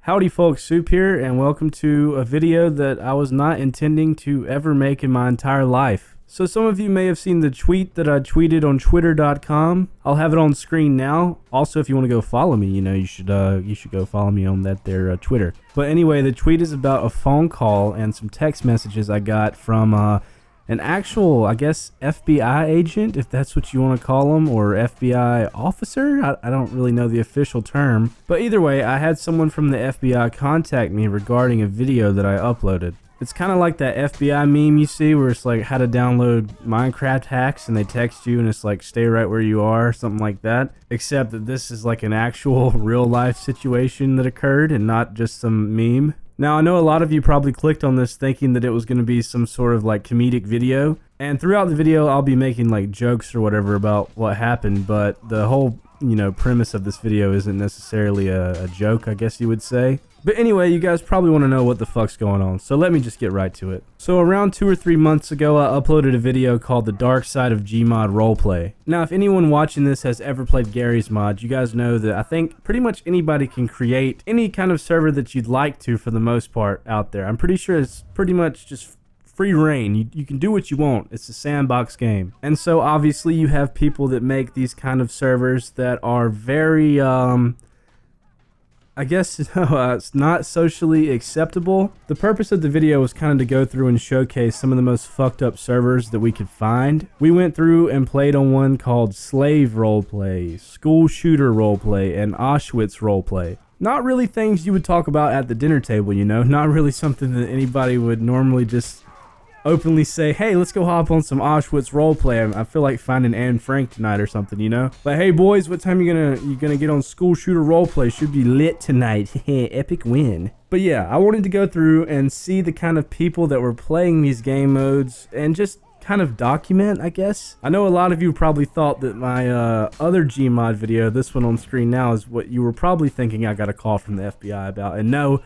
Howdy folks, Soup here, and welcome to a video that I was not intending to ever make in my entire life. So some of you may have seen the tweet that I tweeted on twitter.com. I'll have it on screen now. Also, if you want to go follow me, you should go follow me on that there Twitter. But anyway, the tweet is about a phone call and some text messages I got from an actual, I guess, FBI agent, if that's what you want to call them, or FBI officer. I don't really know the official term. But either way, I had someone from the FBI contact me regarding a video that I uploaded. It's kind of like that FBI meme you see where it's like how to download Minecraft hacks and they text you and it's like stay right where you are, something like that. Except that this is like an actual real life situation that occurred and not just some meme. Now, I know a lot of you probably clicked on this thinking that it was going to be some sort of like comedic video. And throughout the video, I'll be making like jokes or whatever about what happened. But the whole, premise of this video isn't necessarily a joke, I guess you would say. But anyway, you guys probably want to know what the fuck's going on. So let me just get right to it. So around 2 or 3 months ago, I uploaded a video called The Dark Side of GMod Roleplay. Now, if anyone watching this has ever played Gary's mod, you guys know that I think pretty much anybody can create any kind of server that you'd like to for the most part out there. I'm pretty sure it's pretty much just free reign. You can do what you want. It's a sandbox game. And so obviously you have people that make these kind of servers that are very, I guess it's not socially acceptable. The purpose of the video was kind of to go through and showcase some of the most fucked up servers that we could find. We went through and played on one called Slave Roleplay, School Shooter Roleplay, and Auschwitz Roleplay. Not really things you would talk about at the dinner table, not really something that anybody would normally just openly say, hey, let's go hop on some Auschwitz roleplay. I feel like finding Anne Frank tonight or something, Like, hey boys, what time you gonna get on School Shooter roleplay? Should be lit tonight. Epic win. But yeah, I wanted to go through and see the kind of people that were playing these game modes and just kind of document, I guess. I know a lot of you probably thought that my other Gmod video, this one on screen now, is what you were probably thinking I got a call from the FBI about. And no,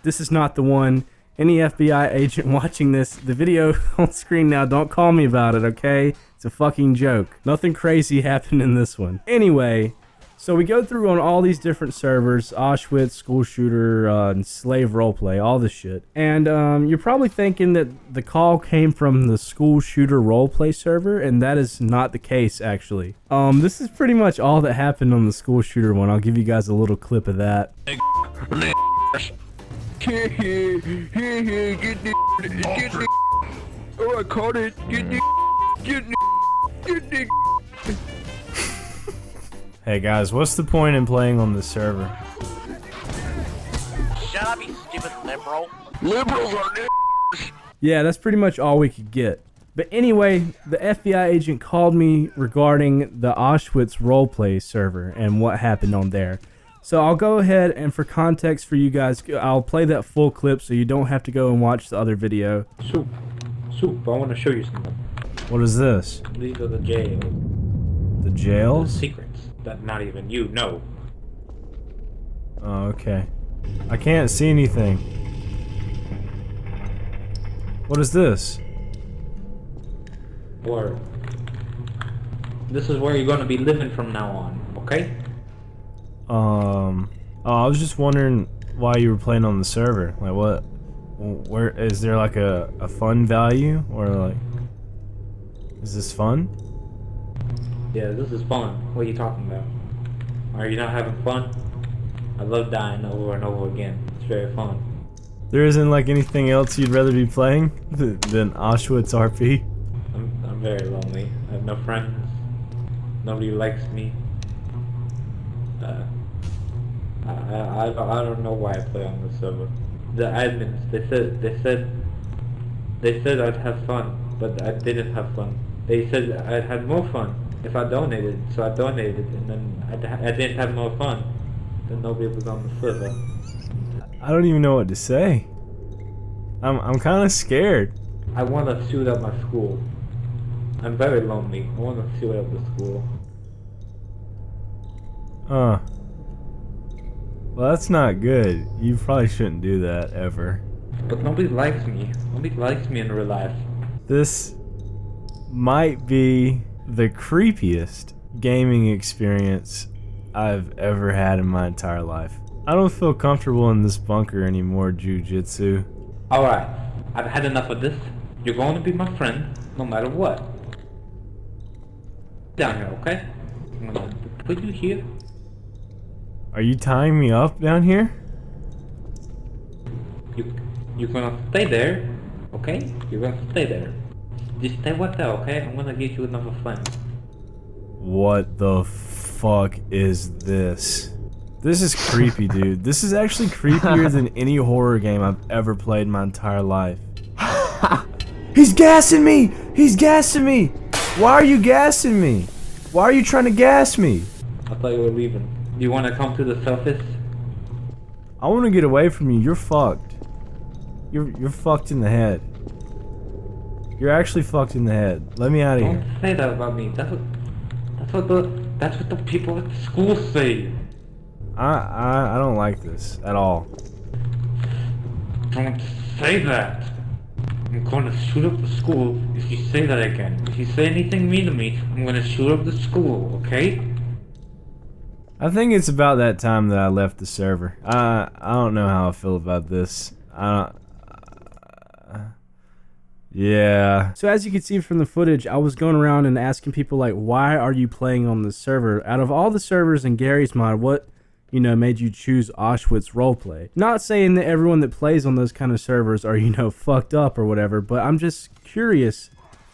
this is not the one. Any FBI agent watching this, the video on screen now, don't call me about it, okay? It's a fucking joke. Nothing crazy happened in this one. Anyway, so we go through on all these different servers, Auschwitz, School Shooter, and Slave Roleplay, all this shit. And you're probably thinking that the call came from the School Shooter Roleplay server, and that is not the case, actually. This is pretty much all that happened on the School Shooter one. I'll give you guys a little clip of that. Get the oh, I caught it. Get the Hey guys, what's the point in playing on this server? Shut up, you stupid liberal. Liberals are n****s. Yeah, that's pretty much all we could get. But anyway, the FBI agent called me regarding the Auschwitz roleplay server and what happened on there. So I'll go ahead and for context for you guys, I'll play that full clip so you don't have to go and watch the other video. Soup, I want to show you something. What is this? These are the jail. The jails? The secrets that not even you know. Oh, okay. I can't see anything. What is this? Word. This is where you're going to be living from now on, okay? Oh, I was just wondering why you were playing on the server. Like, where is there like a fun value, or like, is this fun? Yeah, this is fun. What are you talking about? Are you not having fun? I love dying over and over again. It's very fun. There isn't like anything else you'd rather be playing than Auschwitz RP? I'm very lonely. I have no friends. Nobody likes me. I don't know why I play on this server. The admins, they said I'd have fun, but I didn't have fun. They said I had more fun if I donated, so I donated, and then I didn't have more fun. Then nobody was on the server. I don't even know what to say. I'm kind of scared. I want to shoot up my school. I'm very lonely. I want to shoot up the school. Well, that's not good. You probably shouldn't do that ever. But nobody likes me. Nobody likes me in real life. This might be the creepiest gaming experience I've ever had in my entire life. I don't feel comfortable in this bunker anymore, Jujitsu. Alright, I've had enough of this. You're going to be my friend, no matter what. Down here, okay? I'm gonna put you here. Are you tying me up down here? You're gonna stay there, okay? You're gonna stay there. Just stay right there, okay? I'm gonna get you another friend. What the fuck is this? This is creepy, dude. This is actually creepier than any horror game I've ever played in my entire life. He's gassing me! He's gassing me! Why are you gassing me? Why are you trying to gas me? I thought you were leaving. Do you wanna come to the surface? I want to get away from you. You're fucked. You're fucked in the head. You're actually fucked in the head. Let me out of here. Don't say that about me. That's what the people at the school say. I don't like this at all. Don't say that. I'm gonna shoot up the school if you say that again. If you say anything mean to me, I'm gonna shoot up the school, okay? I think it's about that time that I left the server. I don't know how I feel about this. Yeah. So as you can see from the footage, I was going around and asking people like, why are you playing on this server? Out of all the servers in Gary's mod, what, you know, made you choose Auschwitz roleplay? Not saying that everyone that plays on those kind of servers are, you know, fucked up or whatever, but I'm just curious,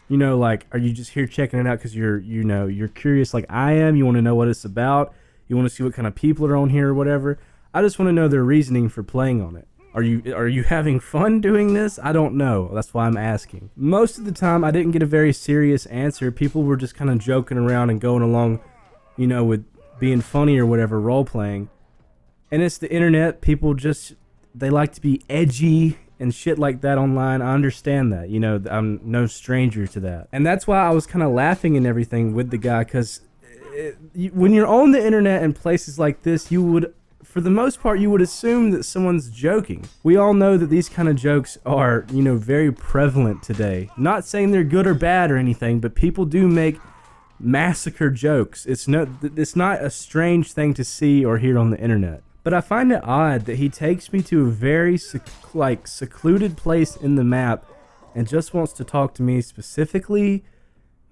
you know, like, are you just here checking it out because you're curious like I am? You want to know what it's about? You want to see what kind of people are on here or whatever? I just want to know their reasoning for playing on it. Are you having fun doing this? I don't know. That's why I'm asking. Most of the time, I didn't get a very serious answer. People were just kind of joking around and going along, you know, with being funny or whatever, role-playing. And it's the internet. People just, they like to be edgy and shit like that online. I understand that. You know, I'm no stranger to that. And that's why I was kind of laughing and everything with the guy, because when you're on the internet in places like this, you would, for the most part, you would assume that someone's joking. We all know that these kind of jokes are, you know, very prevalent today. Not saying they're good or bad or anything, but people do make massacre jokes. It's not a strange thing to see or hear on the internet. But I find it odd that he takes me to a very secluded place in the map and just wants to talk to me specifically.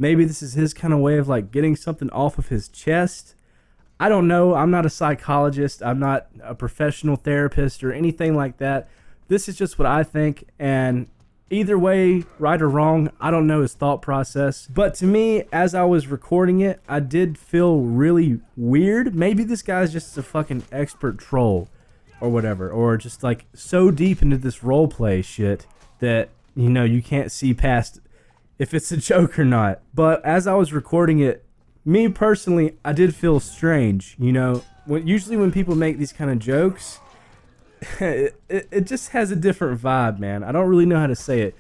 Maybe this is his kind of way of like getting something off of his chest. I don't know. I'm not a psychologist. I'm not a professional therapist or anything like that. This is just what I think, and either way, right or wrong, I don't know his thought process. But to me, as I was recording it, I did feel really weird. Maybe this guy's just a fucking expert troll or whatever, or just like so deep into this roleplay shit that, you know, you can't see past if it's a joke or not. But as I was recording it, me personally, I did feel strange, you know. Usually when people make these kind of jokes, it just has a different vibe, man. I don't really know how to say it.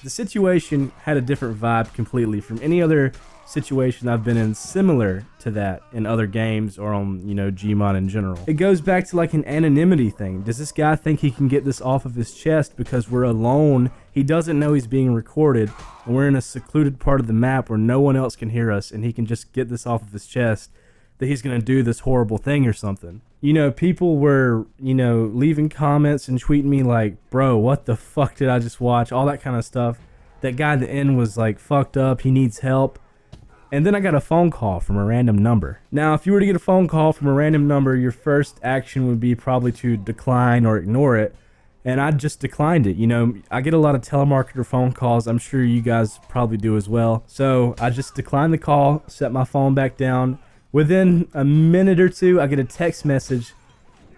The situation had a different vibe completely from any other situation I've been in similar to that in other games or on, you know, GMod in general. It goes back to like an anonymity thing. Does this guy think he can get this off of his chest because we're alone? He doesn't know he's being recorded and we're in a secluded part of the map where no one else can hear us, and he can just get this off of his chest that he's gonna do this horrible thing or something. You know, people were, you know, leaving comments and tweeting me like, bro, what the fuck did I just watch? All that kind of stuff. That guy at the end was like fucked up, he needs help. And then I got a phone call from a random number. Now, if you were to get a phone call from a random number, your first action would be probably to decline or ignore it. And I just declined it. You know, I get a lot of telemarketer phone calls. I'm sure you guys probably do as well. So I just declined the call, set my phone back down. Within a minute or two, I get a text message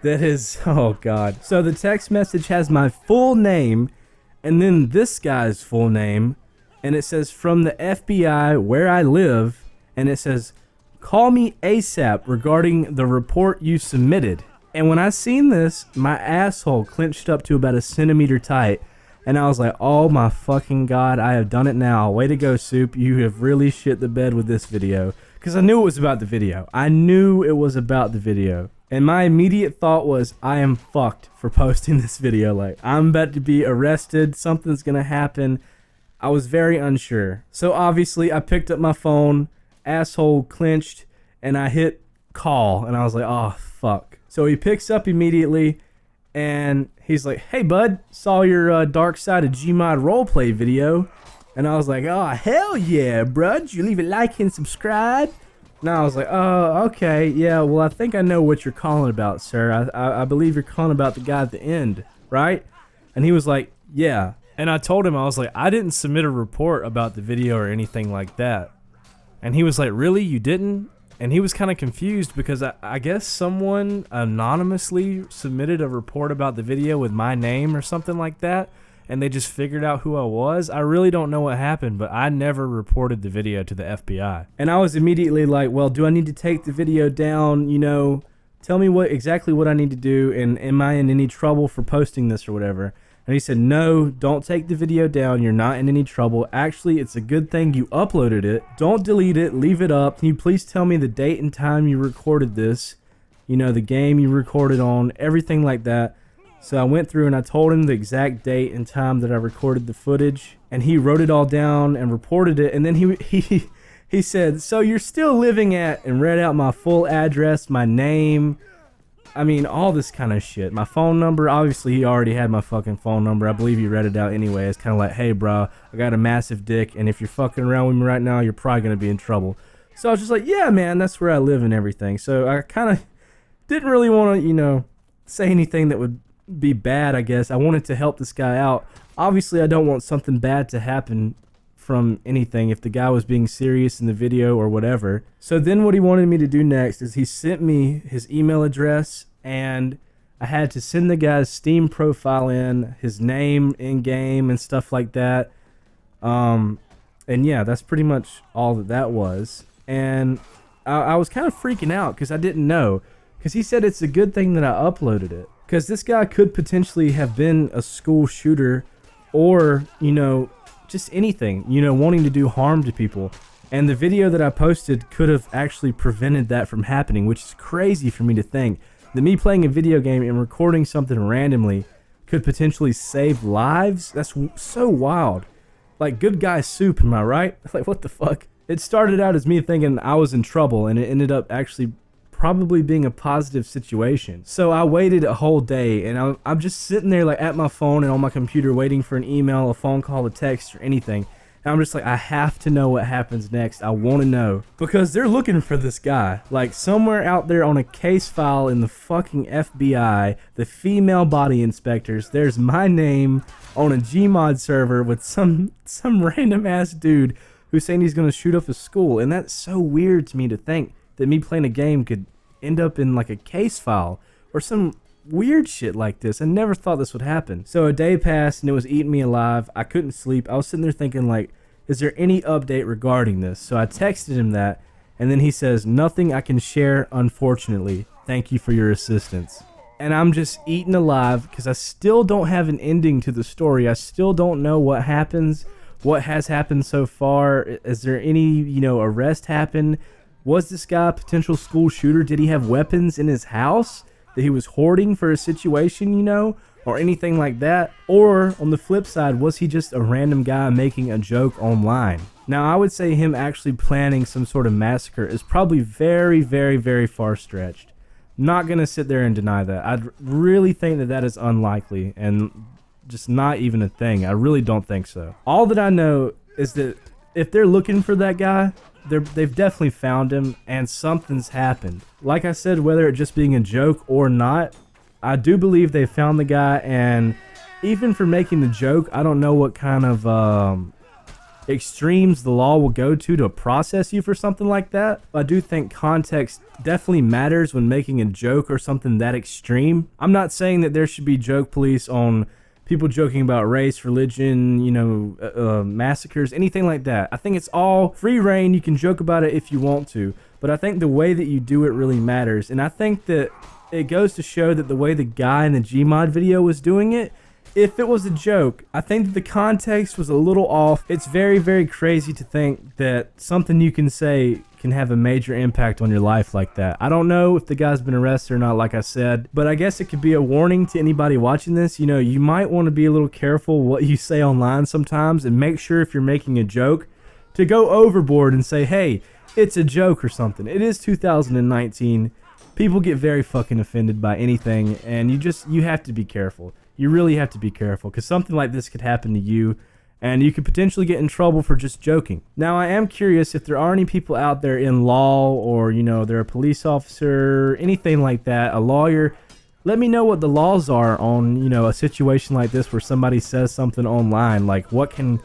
that is, oh God. So the text message has my full name and then this guy's full name. And it says, from the FBI where I live, and it says, call me ASAP regarding the report you submitted. And when I seen this, my asshole clenched up to about a centimeter tight, and I was like, oh my fucking God, I have done it now. Way to go, Soup. You have really shit the bed with this video. Because I knew it was about the video. I knew it was about the video. And my immediate thought was, I am fucked for posting this video. Like, I'm about to be arrested. Something's gonna happen. I was very unsure. So obviously I picked up my phone, asshole clenched, and I hit call, and I was like, oh fuck. So he picks up immediately, and he's like, "Hey, bud, saw your Dark Side of GMod roleplay video." And I was like, "Oh, hell yeah, bro. Did you leave a like and subscribe?" And I was like, "Oh, okay. Yeah, well, I think I know what you're calling about, sir. I believe you're calling about the guy at the end, right?" And he was like, "Yeah." And I told him, I was like, "I didn't submit a report about the video or anything like that." And he was like, "Really? You didn't?" And he was kind of confused because I guess someone anonymously submitted a report about the video with my name or something like that, and they just figured out who I was. I really don't know what happened, but I never reported the video to the FBI. And I was immediately like, "Well, do I need to take the video down? You know, tell me exactly what I need to do, and am I in any trouble for posting this or whatever?" And he said, "No, don't take the video down. You're not in any trouble. Actually, it's a good thing you uploaded it. Don't delete it. Leave it up. Can you please tell me the date and time you recorded this? You know, the game you recorded on, everything like that." So I went through and I told him the exact date and time that I recorded the footage. And he wrote it all down and reported it. And then he said, "So you're still living at," and read out my full address, my name. I mean, all this kind of shit. My phone number, obviously he already had my fucking phone number. I believe he read it out anyway. It's kind of like, "Hey, bro, I got a massive dick, and if you're fucking around with me right now, you're probably going to be in trouble." So I was just like, "Yeah, man, that's where I live and everything." So I kind of didn't really want to, you know, say anything that would be bad, I guess. I wanted to help this guy out. Obviously, I don't want something bad to happen from anything if the guy was being serious in the video or whatever. So then what he wanted me to do next is he sent me his email address, and I had to send the guy's Steam profile in, his name in game and stuff like that. And yeah, that's pretty much all that was. And I was kind of freaking out because I didn't know, because he said it's a good thing that I uploaded it, because this guy could potentially have been a school shooter, or, you know, just anything, you know, wanting to do harm to people. And the video that I posted could have actually prevented that from happening, which is crazy for me to think that me playing a video game and recording something randomly could potentially save lives. That's so wild. Like, good guy soup, am I right? Like, what the fuck? It started out as me thinking I was in trouble, and it ended up actually probably being a positive situation. So I waited a whole day, and I'm just sitting there like at my phone and on my computer waiting for an email, a phone call, a text, or anything. And I'm just like, I have to know what happens next. I want to know, because they're looking for this guy. Like, somewhere out there on a case file in the fucking FBI, the female body inspectors, there's my name on a GMod server with some random ass dude who's saying he's gonna shoot up a school. And that's so weird to me to think that me playing a game could end up in like a case file or some weird shit like this. I never thought this would happen. So a day passed and it was eating me alive. I couldn't sleep. I was sitting there thinking, like, is there any update regarding this? So I texted him that, and then he says, "Nothing I can share, unfortunately. Thank you for your assistance." And I'm just eaten alive because I still don't have an ending to the story. I still don't know what happens, what has happened so far. Is there any, you know, arrest happen? Was this guy a potential school shooter? Did he have weapons in his house that he was hoarding for a situation, you know, or anything like that? Or on the flip side, was he just a random guy making a joke online? Now, I would say him actually planning some sort of massacre is probably very, very, very far stretched. Not going to sit there and deny that. I really think that that is unlikely and just not even a thing. I really don't think so. All that I know is that if they're looking for that guy, they've definitely found him, and something's happened. Like I said, whether it just being a joke or not, I do believe they found the guy, and even for making the joke, I don't know what kind of extremes the law will go to process you for something like that. I do think context definitely matters when making a joke or something that extreme. I'm not saying that there should be joke police on people joking about race, religion, you know, massacres, anything like that. I think it's all free reign. You can joke about it if you want to, but I think the way that you do it really matters. And I think that it goes to show that the way the guy in the GMod video was doing it, if it was a joke, I think that the context was a little off. It's very, very crazy to think that something you can say can have a major impact on your life like that. I don't know if the guy's been arrested or not, like I said, but I guess it could be a warning to anybody watching this. You know, you might want to be a little careful what you say online sometimes, and make sure if you're making a joke to go overboard and say, hey, it's a joke or something. It is 2019. People get very fucking offended by anything, and you have to be careful. You really have to be careful, because something like this could happen to you, and you could potentially get in trouble for just joking. Now, I am curious if there are any people out there in law, or, you know, they're a police officer, anything like that, a lawyer. Let me know what the laws are on, you know, a situation like this where somebody says something online. Like, what can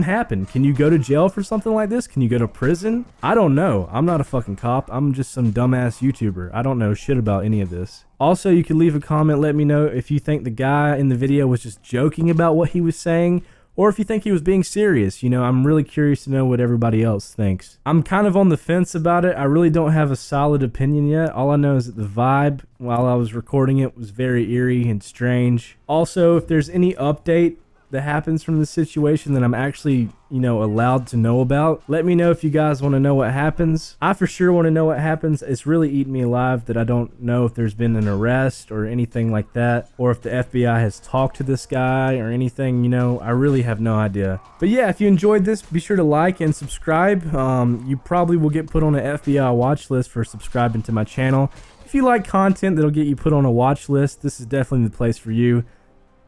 happen? Can you go to jail for something like this? Can you go to prison? I don't know. I'm not a fucking cop. I'm just some dumbass YouTuber. I don't know shit about any of this. Also, you can leave a comment. Let me know if you think the guy in the video was just joking about what he was saying, or if you think he was being serious. You know, I'm really curious to know what everybody else thinks. I'm kind of on the fence about it. I really don't have a solid opinion yet. All I know is that the vibe while I was recording it was very eerie and strange. Also, if there's any update that happens from this situation that I'm actually, you know, allowed to know about, let me know if you guys want to know what happens. I for sure want to know what happens. It's really eating me alive that I don't know if there's been an arrest or anything like that, or if the FBI has talked to this guy or anything. You know, I really have no idea. But yeah, if you enjoyed this, be sure to like and subscribe. You probably will get put on an FBI watch list for subscribing to my channel. If you like content that'll get you put on a watch list, this is definitely the place for you.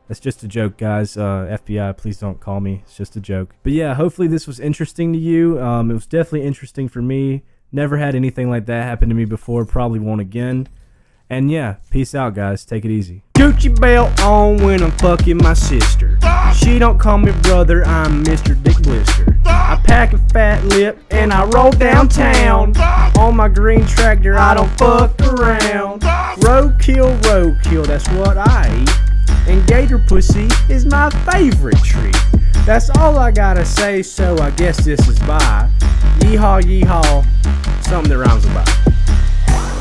That's just a joke, guys. FBI, please don't call me. It's just a joke. But yeah, hopefully this was interesting to you. It was definitely interesting for me. Never had anything like that happen to me before. Probably won't again. And yeah, peace out, guys. Take it easy. Gucci belt on when I'm fucking my sister. She don't call me brother, I'm Mr. Dick Blister. I pack a fat lip and I roll downtown. On my green tractor, I don't fuck around. Roadkill, that's what I eat. And gator pussy is my favorite treat. That's all I gotta say, so I guess this is bye. Yeehaw, yeehaw, something that rhymes with bye.